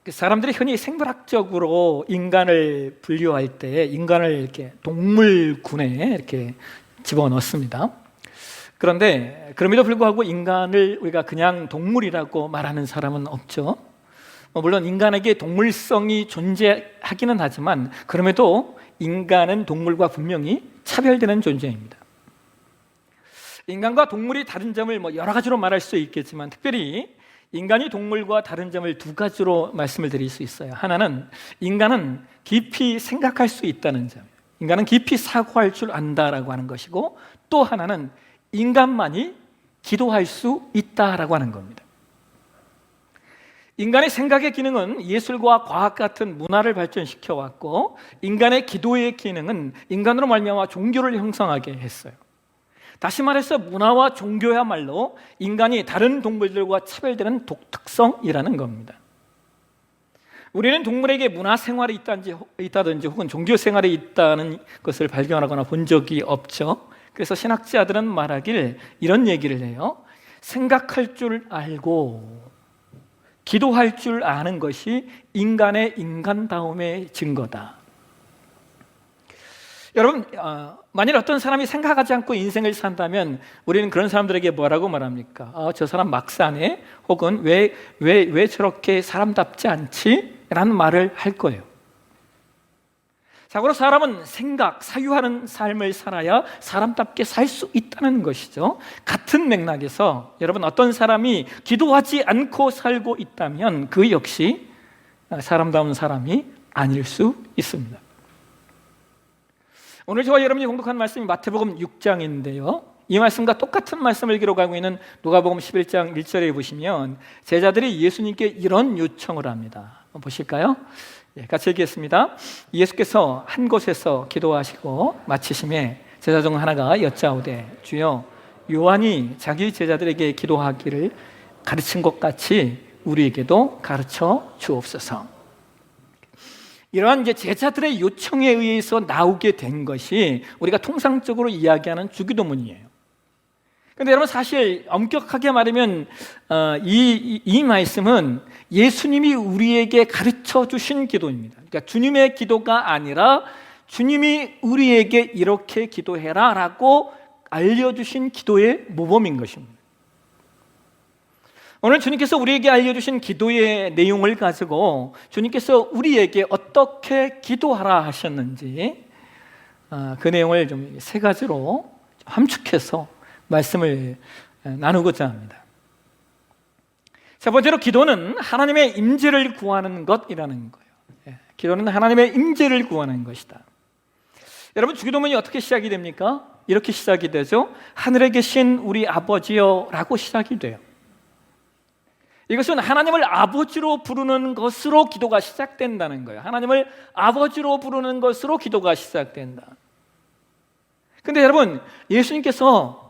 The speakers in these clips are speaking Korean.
사람들이 흔히 생물학적으로 인간을 분류할 때 인간을 이렇게 동물군에 이렇게 집어넣습니다. 그런데 그럼에도 불구하고 인간을 우리가 그냥 동물이라고 말하는 사람은 없죠. 물론 인간에게 동물성이 존재하기는 하지만 그럼에도 인간은 동물과 분명히 차별되는 존재입니다. 인간과 동물이 다른 점을 여러 가지로 말할 수 있겠지만 특별히 인간이 동물과 다른 점을 두 가지로 말씀을 드릴 수 있어요. 하나는 인간은 깊이 생각할 수 있다는 점, 인간은 깊이 사고할 줄 안다라고 하는 것이고, 또 하나는 인간만이 기도할 수 있다라고 하는 겁니다. 인간의 생각의 기능은 예술과 과학 같은 문화를 발전시켜 왔고, 인간의 기도의 기능은 인간으로 말미암아 종교를 형성하게 했어요. 다시 말해서 문화와 종교야말로 인간이 다른 동물들과 차별되는 독특성이라는 겁니다. 우리는 동물에게 문화 생활이 있다든지 혹은 종교 생활이 있다는 것을 발견하거나 본 적이 없죠. 그래서 신학자들은 말하길 이런 얘기를 해요. 생각할 줄 알고 기도할 줄 아는 것이 인간의 인간다움의 증거다. 여러분, 만일 어떤 사람이 생각하지 않고 인생을 산다면 우리는 그런 사람들에게 뭐라고 말합니까? 저 사람 막 사네? 혹은 왜 저렇게 사람답지 않지? 라는 말을 할 거예요. 자고로 사람은 생각, 사유하는 삶을 살아야 사람답게 살 수 있다는 것이죠. 같은 맥락에서 여러분, 어떤 사람이 기도하지 않고 살고 있다면 그 역시 사람다운 사람이 아닐 수 있습니다. 오늘 저와 여러분이 공독한 말씀이 마태복음 6장인데요 이 말씀과 똑같은 말씀을 기록하고 있는 누가복음 11장 1절에 보시면 제자들이 예수님께 이런 요청을 합니다. 한번 보실까요? 같이 읽겠습니다. 예수께서 한 곳에서 기도하시고 마치심에 제자 중 하나가 여짜오되 주여, 요한이 자기 제자들에게 기도하기를 가르친 것 같이 우리에게도 가르쳐 주옵소서. 이러한 제자들의 요청에 의해서 나오게 된 것이 우리가 통상적으로 이야기하는 주기도문이에요. 그런데 여러분, 사실 엄격하게 말하면 이 말씀은 예수님이 우리에게 가르쳐 주신 기도입니다. 그러니까 주님의 기도가 아니라 주님이 우리에게 이렇게 기도해라 라고 알려주신 기도의 모범인 것입니다. 오늘 주님께서 우리에게 알려주신 기도의 내용을 가지고 주님께서 우리에게 어떻게 기도하라 하셨는지 그 내용을 좀 세 가지로 함축해서 말씀을 나누고자 합니다. 첫 번째로, 기도는 하나님의 임재를 구하는 것이라는 거예요. 기도는 하나님의 임재를 구하는 것이다. 여러분, 주기도문이 어떻게 시작이 됩니까? 이렇게 시작이 되죠. 하늘에 계신 우리 아버지여 라고 시작이 돼요. 이것은 하나님을 아버지로 부르는 것으로 기도가 시작된다는 거예요. 하나님을 아버지로 부르는 것으로 기도가 시작된다. 근데 여러분, 예수님께서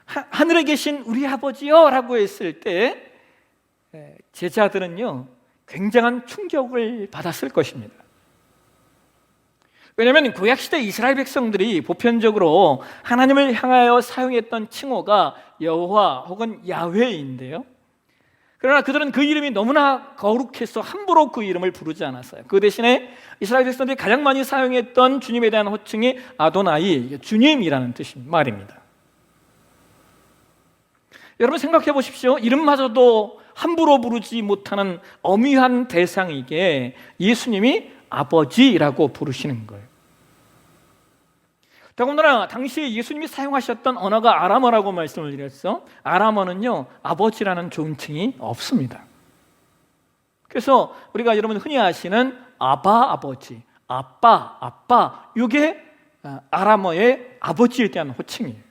하늘에 계신 우리 아버지요 라고 했을 때 제자들은요 굉장한 충격을 받았을 것입니다. 왜냐하면 구약시대 이스라엘 백성들이 보편적으로 하나님을 향하여 사용했던 칭호가 여호와 혹은 야훼인데요, 그러나 그들은 그 이름이 너무나 거룩해서 함부로 그 이름을 부르지 않았어요. 그 대신에 이스라엘 백성들이 가장 많이 사용했던 주님에 대한 호칭이 아도나이, 주님이라는 말입니다. 여러분, 생각해 보십시오. 이름마저도 함부로 부르지 못하는 엄위한 대상에게 예수님이 아버지라고 부르시는 거예요. 더군다나 당시에 예수님이 사용하셨던 언어가 아람어라고 말씀을 드렸죠. 아람어는요 아버지라는 존칭이 없습니다. 그래서 우리가 여러분 흔히 아시는 아바, 아버지, 아빠, 이게 아람어의 아버지에 대한 호칭이에요.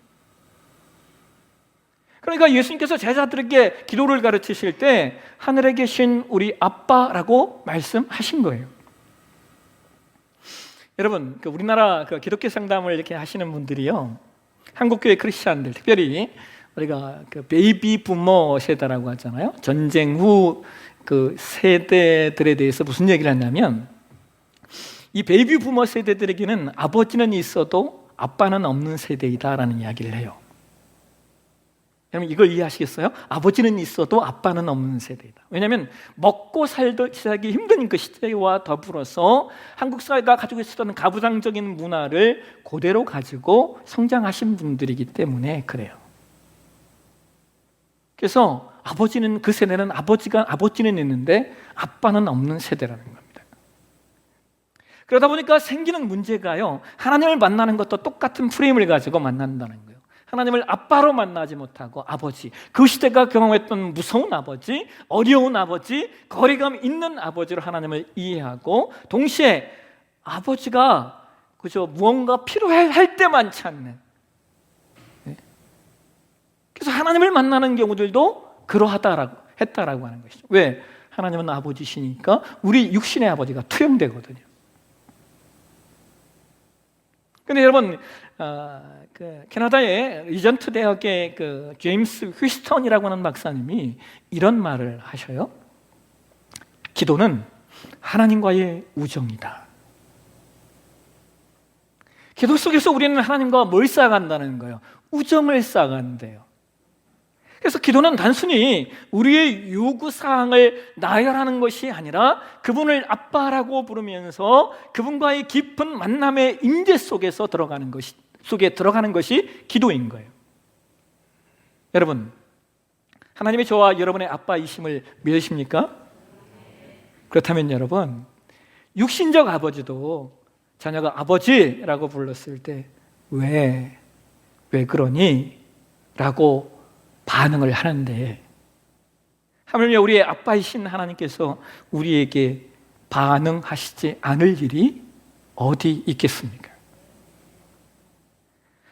그러니까 예수님께서 제자들에게 기도를 가르치실 때 하늘에 계신 우리 아빠라고 말씀하신 거예요. 여러분, 우리나라 기독교 상담을 이렇게 하시는 분들이요, 한국교회 크리스찬들, 특별히 우리가 베이비 부머 세대라고 하잖아요. 전쟁 후 세대들에 대해서 무슨 얘기를 하냐면, 이 베이비 부머 세대들에게는 아버지는 있어도 아빠는 없는 세대이다라는 이야기를 해요. 여러분 이걸 이해하시겠어요? 아버지는 있어도 아빠는 없는 세대이다. 왜냐하면 먹고 살기 힘든 그 시대와 더불어서 한국 사회가 가지고 있었던 가부장적인 문화를 그대로 가지고 성장하신 분들이기 때문에 그래요. 그래서 아버지는, 그 세대는 아버지는 있는데 아빠는 없는 세대라는 겁니다. 그러다 보니까 생기는 문제가요, 하나님을 만나는 것도 똑같은 프레임을 가지고 만난다는 거예요. 하나님을 아빠로 만나지 못하고 아버지, 그 시대가 경험했던 무서운 아버지, 어려운 아버지, 거리감 있는 아버지로 하나님을 이해하고, 동시에 아버지가 그저 무언가 필요할 때만 찾는, 그래서 하나님을 만나는 경우들도 그러하다라고 하는 것이죠. 왜? 하나님은 아버지시니까 우리 육신의 아버지가 투영되거든요. 근데 여러분, 캐나다의 리전트 대학의 제임스 휘스턴이라고 하는 박사님이 이런 말을 하셔요. 기도는 하나님과의 우정이다. 기도 속에서 우리는 하나님과 뭘 쌓아간다는 거예요? 우정을 쌓아간대요. 그래서 기도는 단순히 우리의 요구사항을 나열하는 것이 아니라 그분을 아빠라고 부르면서 그분과의 깊은 만남의 임재 속에 들어가는 것이 기도인 거예요. 여러분, 하나님이 저와 여러분의 아빠이심을 믿으십니까? 그렇다면 여러분, 육신적 아버지도 자녀가 아버지라고 불렀을 때 왜 그러니? 라고 반응을 하는데, 하물며 우리의 아빠이신 하나님께서 우리에게 반응하시지 않을 일이 어디 있겠습니까?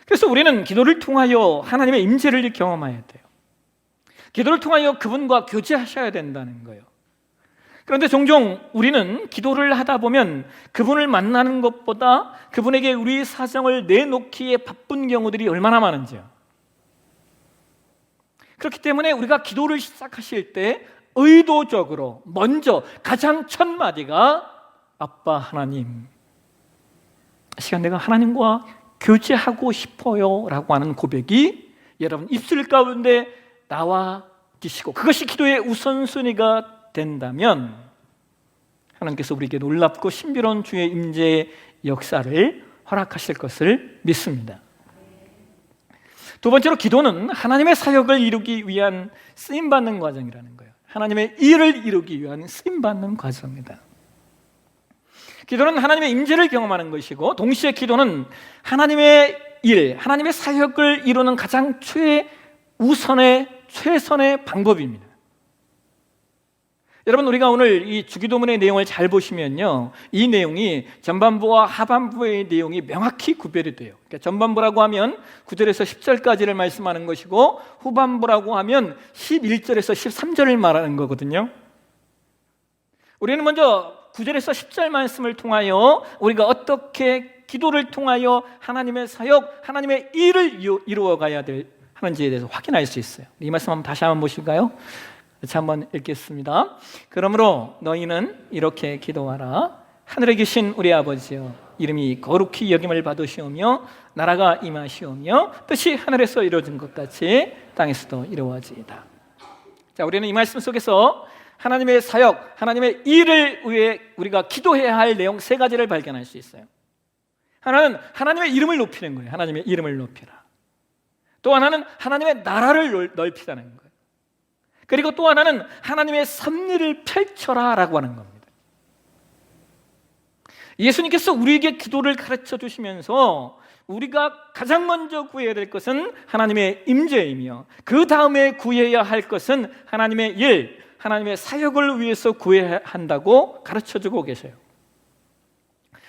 그래서 우리는 기도를 통하여 하나님의 임재를 경험해야 돼요. 기도를 통하여 그분과 교제하셔야 된다는 거예요. 그런데 종종 우리는 기도를 하다 보면 그분을 만나는 것보다 그분에게 우리의 사정을 내놓기에 바쁜 경우들이 얼마나 많은지요. 그렇기 때문에 우리가 기도를 시작하실 때 의도적으로 먼저 가장 첫 마디가 아빠 하나님, 시간 내가 하나님과 교제하고 싶어요 라고 하는 고백이 여러분 입술 가운데 나와 계시고, 그것이 기도의 우선순위가 된다면 하나님께서 우리에게 놀랍고 신비로운 주의 임재의 역사를 허락하실 것을 믿습니다. 두 번째로, 기도는 하나님의 사역을 이루기 위한 쓰임받는 과정이라는 거예요. 하나님의 일을 이루기 위한 쓰임받는 과정입니다. 기도는 하나님의 임재를 경험하는 것이고, 동시에 기도는 하나님의 일, 하나님의 사역을 이루는 가장 최선의 방법입니다. 여러분, 우리가 오늘 이 주기도문의 내용을 잘 보시면요, 이 내용이 전반부와 하반부의 내용이 명확히 구별이 돼요. 그러니까 전반부라고 하면 9절에서 10절까지를 말씀하는 것이고, 후반부라고 하면 11절에서 13절을 말하는 거거든요. 우리는 먼저 9절에서 10절 말씀을 통하여 우리가 어떻게 기도를 통하여 하나님의 사역, 하나님의 일을 이루어가야 하는지에 대해서 확인할 수 있어요. 이 말씀 한번 다시 한번 보실까요? 다시 한번 읽겠습니다. 그러므로 너희는 이렇게 기도하라. 하늘에 계신 우리 아버지여, 이름이 거룩히 여김을 받으시오며 나라가 임하시오며 뜻이 하늘에서 이루어진 것 같이 땅에서도 이루어지이다. 자, 우리는 이 말씀 속에서 하나님의 사역, 하나님의 일을 위해 우리가 기도해야 할 내용 세 가지를 발견할 수 있어요. 하나는 하나님의 이름을 높이는 거예요. 하나님의 이름을 높이라. 또 하나는 하나님의 나라를 넓히라는 거예요. 그리고 또 하나는 하나님의 섭리를 펼쳐라 라고 하는 겁니다. 예수님께서 우리에게 기도를 가르쳐 주시면서 우리가 가장 먼저 구해야 될 것은 하나님의 임재이며, 그 다음에 구해야 할 것은 하나님의 일, 하나님의 사역을 위해서 구해야 한다고 가르쳐 주고 계셔요.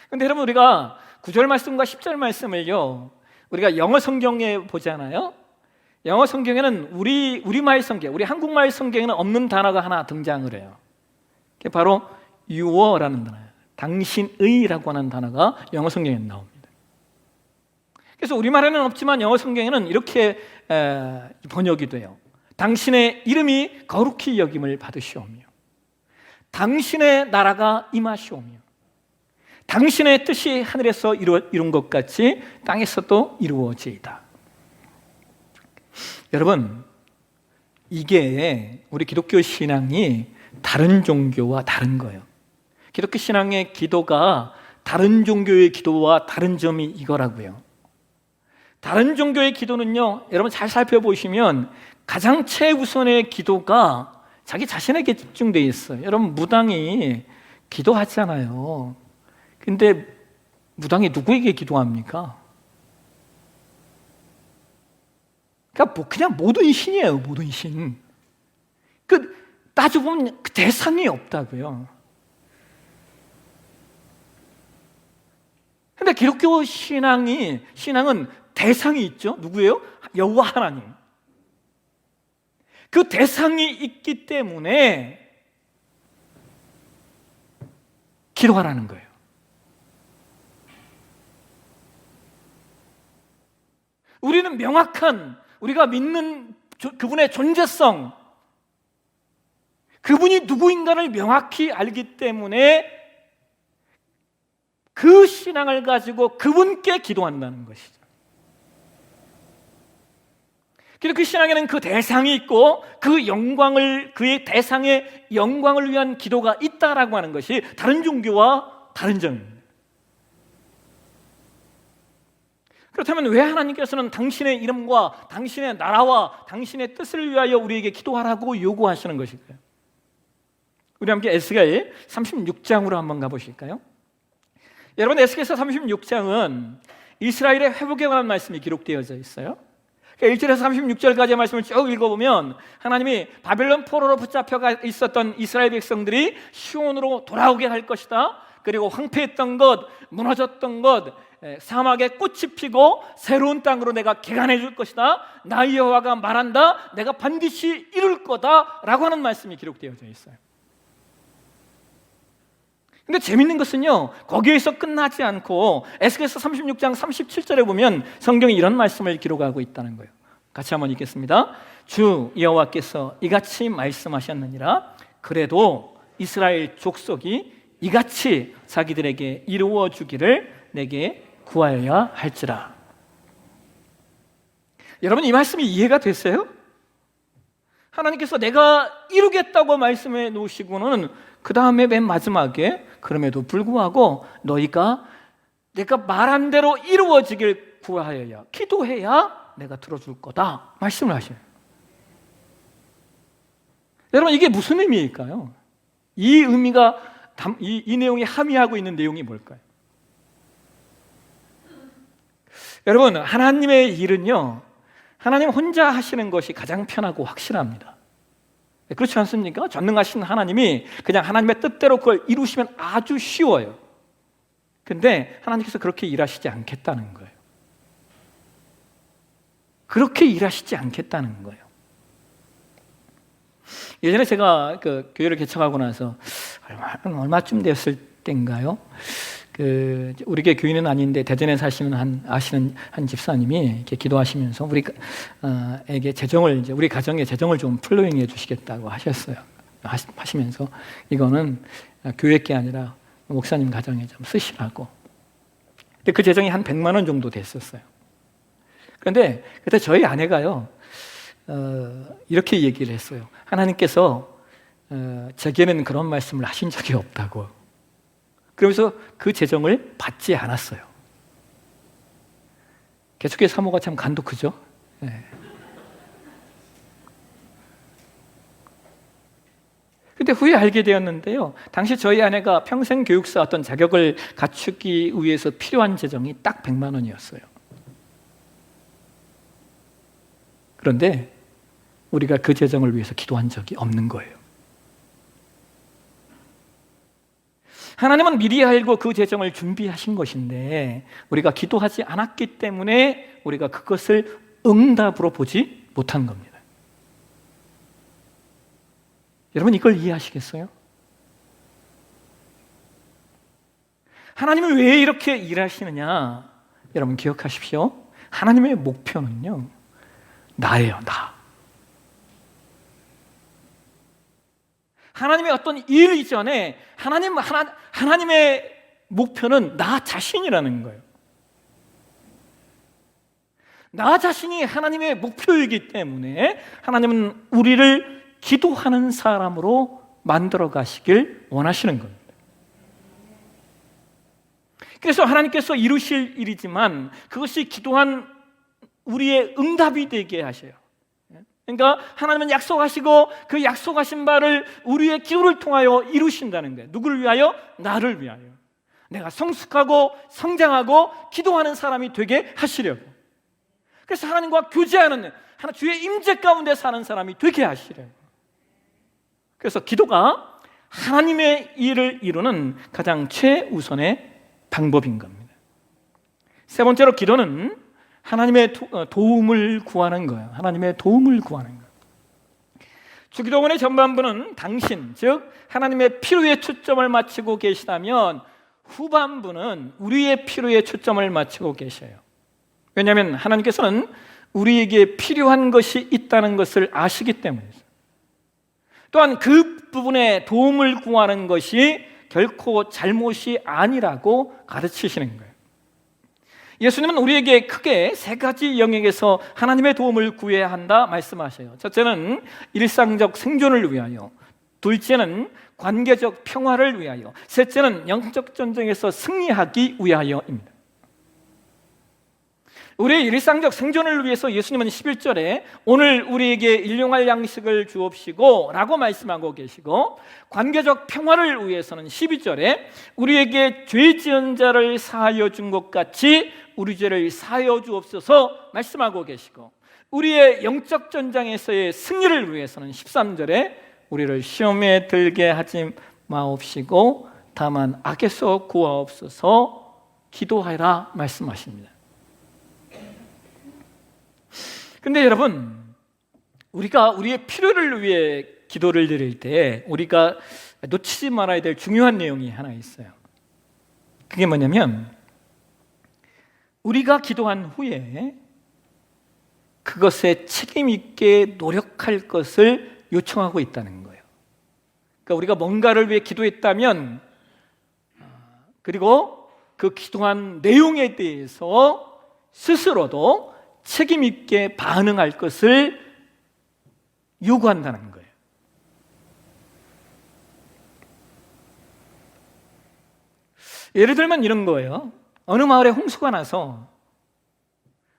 그런데 여러분, 우리가 9절 말씀과 10절 말씀을요, 우리가 영어 성경에 보잖아요. 영어 성경에는 우리말 성경, 우리 한국말 성경에는 없는 단어가 하나 등장을 해요. 그게 바로 your라는 단어예요. 당신의라고 하는 단어가 영어 성경에 나옵니다. 그래서 우리말에는 없지만 영어 성경에는 이렇게 번역이 돼요. 당신의 이름이 거룩히 여김을 받으시오며, 당신의 나라가 임하시오며, 당신의 뜻이 하늘에서 이룬 것 같이 땅에서도 이루어지이다. 여러분, 이게 우리 기독교 신앙이 다른 종교와 다른 거예요. 기독교 신앙의 기도가 다른 종교의 기도와 다른 점이 이거라고요. 다른 종교의 기도는요, 여러분 잘 살펴보시면 가장 최우선의 기도가 자기 자신에게 집중되어 있어요. 여러분 무당이 기도하잖아요. 근데 무당이 누구에게 기도합니까? 그러니까 그냥 모든 신이에요. 모든 신. 따져보면 그 대상이 없다고요. 근데 기독교 신앙은 대상이 있죠. 누구예요? 여호와 하나님. 그 대상이 있기 때문에 기도하라는 거예요. 우리는 명확한, 우리가 믿는 그분의 존재성, 그분이 누구인가를 명확히 알기 때문에 그 신앙을 가지고 그분께 기도한다는 것이죠. 그 신앙에는 그 대상이 있고 그의 대상의 영광을 위한 기도가 있다라고 하는 것이 다른 종교와 다른 점입니다. 그렇다면 왜 하나님께서는 당신의 이름과 당신의 나라와 당신의 뜻을 위하여 우리에게 기도하라고 요구하시는 것일까요? 우리 함께 에스겔 36장으로 한번 가보실까요? 여러분, 에스겔서 36장은 이스라엘의 회복에 관한 말씀이 기록되어져 있어요. 1절에서 36절까지의 말씀을 쭉 읽어보면 하나님이 바벨론 포로로 붙잡혀 있었던 이스라엘 백성들이 시온으로 돌아오게 할 것이다. 그리고 황폐했던 것, 무너졌던 것, 사막에 꽃이 피고 새로운 땅으로 내가 개간해 줄 것이다. 나 여호와가 말한다. 내가 반드시 이룰 거다 라고 하는 말씀이 기록되어져 있어요. 근데 재밌는 것은요, 거기에서 끝나지 않고 에스겔서 36장 37절에 보면 성경이 이런 말씀을 기록하고 있다는 거예요. 같이 한번 읽겠습니다. 주 여호와께서 이같이 말씀하셨느니라. 그래도 이스라엘 족속이 이같이 자기들에게 이루어 주기를 내게 구하여야 할지라. 여러분, 이 말씀이 이해가 됐어요? 하나님께서 내가 이루겠다고 말씀해 놓으시고는 그 다음에 맨 마지막에 그럼에도 불구하고 너희가 내가 말한 대로 이루어지길 구하여야, 기도해야 내가 들어줄 거다 말씀을 하셔요. 여러분, 이게 무슨 의미일까요? 이 의미가 이 내용이 함의하고 있는 내용이 뭘까요? 여러분, 하나님의 일은요, 하나님 혼자 하시는 것이 가장 편하고 확실합니다. 그렇지 않습니까? 전능하신 하나님이 그냥 하나님의 뜻대로 그걸 이루시면 아주 쉬워요. 근데 하나님께서 그렇게 일하시지 않겠다는 거예요. 그렇게 일하시지 않겠다는 거예요. 예전에 제가 그 교회를 개척하고 나서 얼마쯤 됐을 때인가요? 우리 교회 교인은 아닌데 대전에 사시는 아시는 한 집사님이 이렇게 기도하시면서 우리에게 재정을, 이제 우리 가정의 재정을 좀 플로잉해 주시겠다고 하셨어요. 하시면서 이거는 교회 게 아니라 목사님 가정에 좀 쓰시라고. 근데 그 재정이 한 100만 원 정도 됐었어요. 그런데 그때 저희 아내가요, 이렇게 얘기를 했어요. 하나님께서 제게는 그런 말씀을 하신 적이 없다고. 그러면서 그 재정을 받지 않았어요. 개척교회 사모가 참 간도 크죠? 네. 근데 후에 알게 되었는데요, 당시 저희 아내가 평생 교육사 어떤 자격을 갖추기 위해서 필요한 재정이 딱 100만 원이었어요. 그런데 우리가 그 재정을 위해서 기도한 적이 없는 거예요. 하나님은 미리 알고 그 재정을 준비하신 것인데 우리가 기도하지 않았기 때문에 우리가 그것을 응답으로 보지 못한 겁니다. 여러분, 이걸 이해하시겠어요? 하나님은 왜 이렇게 일하시느냐? 여러분 기억하십시오. 하나님의 목표는요, 나예요, 나. 하나님의 어떤 일 이전에 하나님의 목표는 나 자신이라는 거예요. 나 자신이 하나님의 목표이기 때문에 하나님은 우리를 기도하는 사람으로 만들어 가시길 원하시는 겁니다. 그래서 하나님께서 이루실 일이지만 그것이 기도한 우리의 응답이 되게 하셔요. 그러니까 하나님은 약속하시고 그 약속하신 바를 우리의 기도를 통하여 이루신다는 거예요. 누구를 위하여? 나를 위하여. 내가 성숙하고 성장하고 기도하는 사람이 되게 하시려고. 그래서 하나님과 교제하는, 주의 임재 가운데 사는 사람이 되게 하시려고. 그래서 기도가 하나님의 일을 이루는 가장 최우선의 방법인 겁니다. 세 번째로 기도는 하나님의 도움을 구하는 거예요. 하나님의 도움을 구하는 거예요. 주기도문의 전반부는 당신, 즉 하나님의 필요에 초점을 맞추고 계시다면 후반부는 우리의 필요에 초점을 맞추고 계셔요. 왜냐하면 하나님께서는 우리에게 필요한 것이 있다는 것을 아시기 때문이죠. 또한 그 부분에 도움을 구하는 것이 결코 잘못이 아니라고 가르치시는 거예요. 예수님은 우리에게 크게 세 가지 영역에서 하나님의 도움을 구해야 한다 말씀하셔요. 첫째는 일상적 생존을 위하여, 둘째는 관계적 평화를 위하여, 셋째는 영적 전쟁에서 승리하기 위하여입니다. 우리의 일상적 생존을 위해서 예수님은 11절에 오늘 우리에게 일용할 양식을 주옵시고 라고 말씀하고 계시고, 관계적 평화를 위해서는 12절에 우리에게 죄 지은 자를 사하여 준 것 같이 우리 죄를 사하여 주옵소서 말씀하고 계시고, 우리의 영적 전장에서의 승리를 위해서는 13절에 우리를 시험에 들게 하지 마옵시고 다만 악에서 구하옵소서 기도하라 말씀하십니다. 근데 여러분, 우리가 우리의 필요를 위해 기도를 드릴 때 우리가 놓치지 말아야 될 중요한 내용이 하나 있어요. 그게 뭐냐면, 우리가 기도한 후에 그것에 책임 있게 노력할 것을 요청하고 있다는 거예요. 그러니까 우리가 뭔가를 위해 기도했다면, 그리고 그 기도한 내용에 대해서 스스로도 책임 있게 반응할 것을 요구한다는 거예요. 예를 들면 이런 거예요. 어느 마을에 홍수가 나서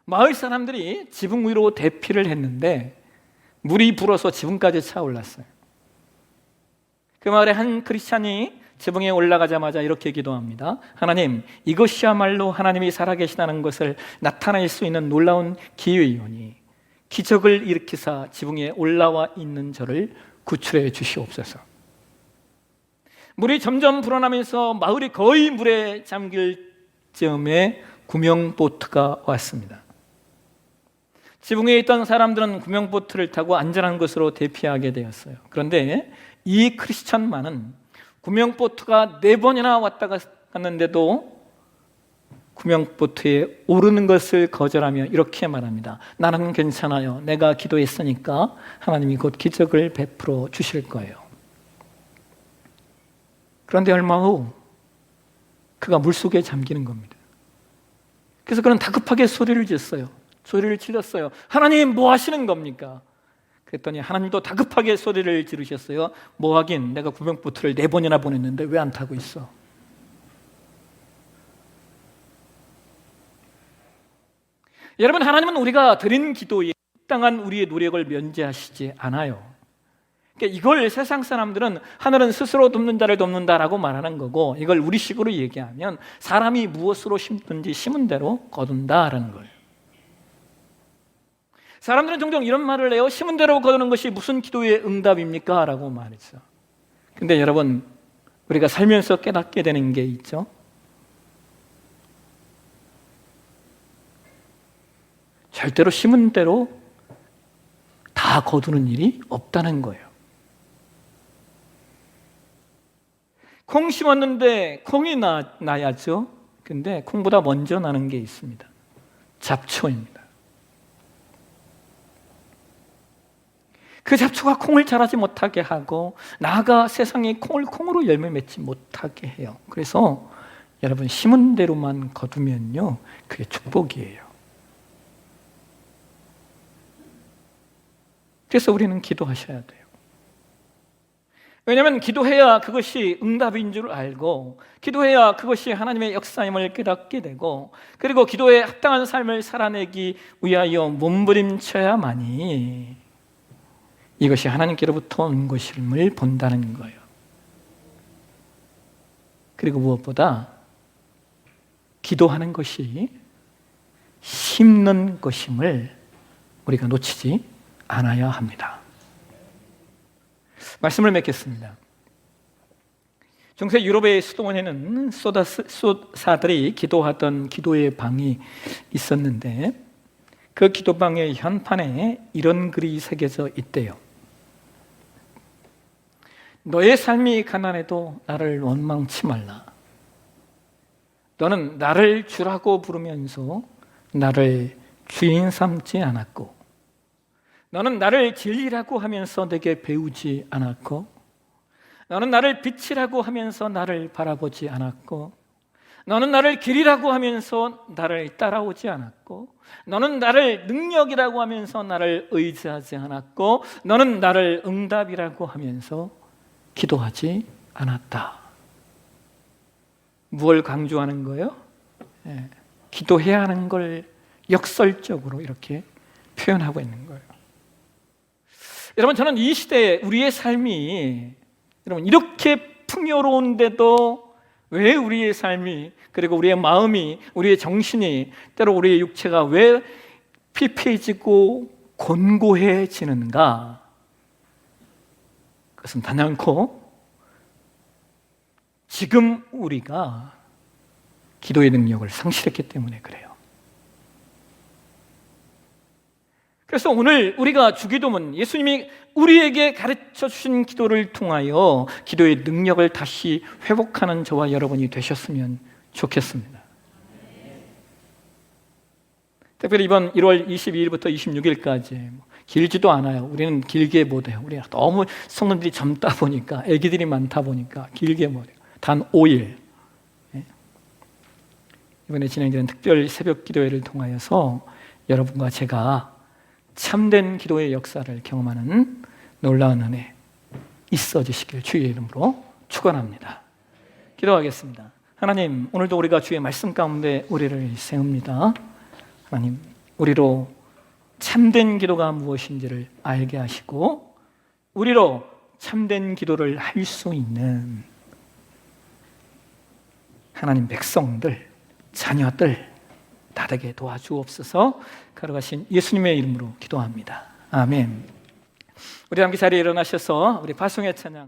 마을 사람들이 지붕 위로 대피를 했는데 물이 불어서 지붕까지 차올랐어요. 그 마을에 한 크리스찬이 지붕에 올라가자마자 이렇게 기도합니다. 하나님, 이것이야말로 하나님이 살아계시다는 것을 나타낼 수 있는 놀라운 기회이오니 기적을 일으키사 지붕에 올라와 있는 저를 구출해 주시옵소서. 물이 점점 불어나면서 마을이 거의 물에 잠길 즈음에 구명보트가 왔습니다. 지붕에 있던 사람들은 구명보트를 타고 안전한 곳으로 대피하게 되었어요. 그런데 이 크리스천만은 구명보트가 4번이나 왔다 갔는데도 구명보트에 오르는 것을 거절하며 이렇게 말합니다. 나는 괜찮아요. 내가 기도했으니까 하나님이 곧 기적을 베풀어 주실 거예요. 그런데 얼마 후 그가 물속에 잠기는 겁니다. 그래서 그는 다급하게 소리를 질렀어요. 하나님, 뭐 하시는 겁니까? 그랬더니 하나님도 다급하게 소리를 지르셨어요. 뭐 하긴, 내가 구명보트를 4번이나 보냈는데 왜 안 타고 있어? 여러분, 하나님은 우리가 드린 기도에 합당한 우리의 노력을 면제하시지 않아요. 그러니까 이걸 세상 사람들은 하늘은 스스로 돕는 자를 돕는다라고 말하는 거고, 이걸 우리식으로 얘기하면 사람이 무엇으로 심든지 심은 대로 거둔다라는 거예요. 사람들은 종종 이런 말을 해요. 심은 대로 거두는 것이 무슨 기도의 응답입니까? 라고 말했어. 근데 여러분, 우리가 살면서 깨닫게 되는 게 있죠. 절대로 심은 대로 다 거두는 일이 없다는 거예요. 콩 심었는데 콩이 나야죠. 근데 콩보다 먼저 나는 게 있습니다. 잡초입니다. 그 잡초가 콩을 자라지 못하게 하고 나아가 세상에 콩을 콩으로 열매 맺지 못하게 해요. 그래서 여러분, 심은 대로만 거두면요, 그게 축복이에요. 그래서 우리는 기도하셔야 돼요. 왜냐하면 기도해야 그것이 응답인 줄 알고, 기도해야 그것이 하나님의 역사임을 깨닫게 되고, 그리고 기도에 합당한 삶을 살아내기 위하여 몸부림쳐야만이 이것이 하나님께로부터 온 것임을 본다는 거예요. 그리고 무엇보다 기도하는 것이 심는 것임을 우리가 놓치지 않아야 합니다. 말씀을 맺겠습니다. 중세 유럽의 수도원에는 소다사들이 기도하던 기도의 방이 있었는데, 그 기도방의 현판에 이런 글이 새겨져 있대요. 너의 삶이 가난해도 나를 원망치 말라. 너는 나를 주라고 부르면서 나를 주인 삼지 않았고, 너는 나를 진리라고 하면서 내게 배우지 않았고, 너는 나를 빛이라고 하면서 나를 바라보지 않았고, 너는 나를 길이라고 하면서 나를 따라오지 않았고, 너는 나를 능력이라고 하면서 나를 의지하지 않았고, 너는 나를 응답이라고 하면서 기도하지 않았다. 무엇을 강조하는 거예요? 기도해야 하는 걸 역설적으로 이렇게 표현하고 있는 거예요. 여러분, 저는 이 시대에 우리의 삶이 여러분 이렇게 풍요로운데도 왜 우리의 삶이, 그리고 우리의 마음이, 우리의 정신이, 때로 우리의 육체가 왜 피폐해지고 곤고해지는가? 그것은 단연코 지금 우리가 기도의 능력을 상실했기 때문에 그래요. 그래서 오늘 우리가 주기도문, 예수님이 우리에게 가르쳐 주신 기도를 통하여 기도의 능력을 다시 회복하는 저와 여러분이 되셨으면 좋겠습니다. 특별히 이번 1월 22일부터 26일까지 길지도 않아요. 우리는 길게 못해요. 우리가 너무 성도들이 젊다 보니까, 아기들이 많다 보니까 길게 못해요. 단 5일. 이번에 진행되는 특별 새벽 기도회를 통하여서 여러분과 제가 참된 기도의 역사를 경험하는 놀라운 은혜 있어 주시길 주의 이름으로 축원합니다. 기도하겠습니다. 하나님, 오늘도 우리가 주의 말씀 가운데 우리를 세웁니다. 하나님, 우리로 참된 기도가 무엇인지를 알게 하시고, 우리로 참된 기도를 할 수 있는 하나님 백성들, 자녀들 다 되게 도와주옵소서. 걸어가신 예수님의 이름으로 기도합니다. 아멘. 우리 함께 자리에 일어나셔서 우리 파송의 찬양